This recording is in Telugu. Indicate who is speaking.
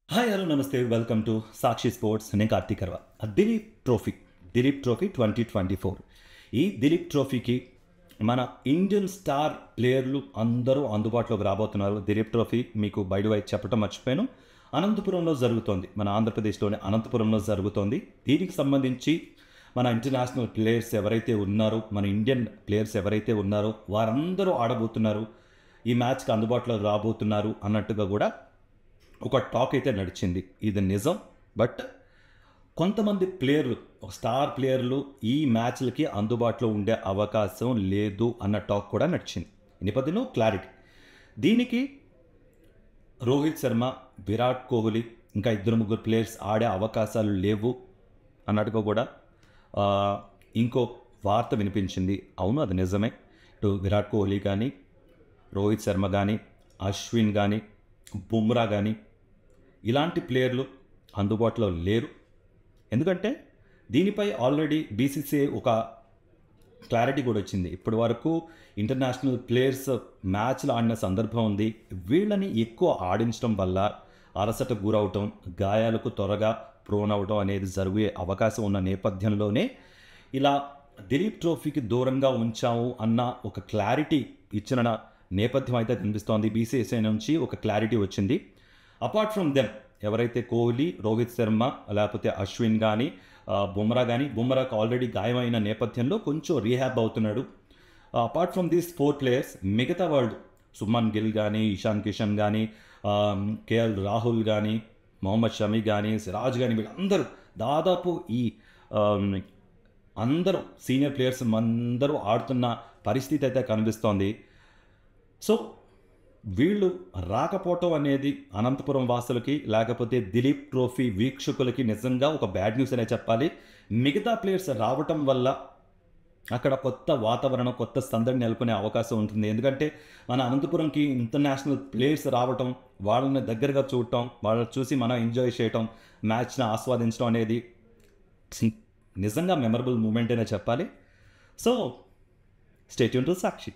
Speaker 1: హాయ్ హలో నమస్తే వెల్కమ్ టు సాక్షి స్పోర్ట్స్. నేను కార్తీక్ కర్వ. దిలీప్ ట్రోఫీ 2024. ఈ దిలీప్ ట్రోఫీకి మన ఇండియన్ స్టార్ ప్లేయర్లు అందరూ అందుబాటులోకి రాబోతున్నారు. దిలీప్ ట్రోఫీ మీకు బయట వైపు చెప్పడం మర్చిపోయాను, అనంతపురంలో జరుగుతోంది. మన ఆంధ్రప్రదేశ్లోని అనంతపురంలో జరుగుతోంది. దీనికి సంబంధించి మన ఇంటర్నేషనల్ ప్లేయర్స్ ఎవరైతే ఉన్నారో, మన ఇండియన్ ప్లేయర్స్ ఎవరైతే ఉన్నారో వారందరూ ఆడబోతున్నారు, ఈ మ్యాచ్కి అందుబాటులో రాబోతున్నారు అన్నట్టుగా కూడా ఒక టాక్ అయితే నడిచింది. ఇది నిజం. బట్ కొంతమంది ప్లేయర్లు, స్టార్ ప్లేయర్లు ఈ మ్యాచ్లకి అందుబాటులో ఉండే అవకాశం లేదు అన్న టాక్ కూడా నడిచింది. ఈ నేపథ్యంలో క్లారిటీ దీనికి రోహిత్ శర్మ, విరాట్ కోహ్లీ ఇంకా ఇద్దరు ముగ్గురు ప్లేయర్స్ ఆడే అవకాశాలు లేవు అన్నట్టుగా కూడా ఇంకో వార్త వినిపించింది. అవును, అది నిజమే. ఇటు విరాట్ కోహ్లీ కానీ, రోహిత్ శర్మ కానీ, అశ్విన్ కానీ, బుమ్రా కానీ ఇలాంటి ప్లేయర్లు అందుబాటులో లేరు. ఎందుకంటే దీనిపై ఆల్రెడీ బీసీసీఐ ఒక క్లారిటీ కూడా వచ్చింది. ఇప్పటి వరకు ఇంటర్నేషనల్ ప్లేయర్స్ మ్యాచ్లు ఆడిన సందర్భం ఉంది. వీళ్ళని ఎక్కువ ఆడించడం వల్ల అలసటకు గురవటం, గాయాలకు త్వరగా ప్రోన్ అవడం అనేది జరిగే అవకాశం ఉన్న నేపథ్యంలోనే ఇలా దిలీప్ ట్రోఫీకి దూరంగా ఉంచాము అన్న ఒక క్లారిటీ ఇచ్చిన నేపథ్యం అయితే కనిపిస్తోంది. బీసీసీఐ నుంచి ఒక క్లారిటీ వచ్చింది. అపార్ట్ ఫ్రమ్ దెమ్ ఎవరైతే కోహ్లీ, రోహిత్ శర్మ లేకపోతే అశ్విన్ కానీ, బుమ్రా కానీ, బుమ్రాకు ఆల్రెడీ గాయమైన నేపథ్యంలో కొంచెం రీహాబ్ అవుతున్నాడు. అపార్ట్ ఫ్రమ్ దీస్ 4 ప్లేయర్స్ మిగతా వాళ్ళు సుమన్ గిల్ కానీ, ఇషాన్ కిషన్ కానీ, కేఎల్ రాహుల్ కానీ, మొహమ్మద్ షమి కానీ, సిరాజ్ కానీ వీళ్ళందరూ దాదాపు ఈ అందరూ సీనియర్ ప్లేయర్స్ అందరూ ఆడుతున్న పరిస్థితి అయితే కనిపిస్తోంది. సో వీళ్ళు రాకపోవటం అనేది అనంతపురం వాసులకి లేకపోతే దిలీప్ ట్రోఫీ వీక్షకులకి నిజంగా ఒక బ్యాడ్ న్యూస్ అనే చెప్పాలి. మిగతా ప్లేయర్స్ రావటం వల్ల అక్కడ కొత్త వాతావరణం, కొత్త సందడి నెలకొనే అవకాశం ఉంటుంది. ఎందుకంటే మన అనంతపురంకి ఇంటర్నేషనల్ ప్లేయర్స్ రావటం, వాళ్ళని దగ్గరగా చూడటం, వాళ్ళని చూసి మనం ఎంజాయ్ చేయటం, మ్యాచ్ని ఆస్వాదించడం అనేది నిజంగా మెమరబుల్ మూమెంట్ అనే చెప్పాలి. So stay tune to Sakshi.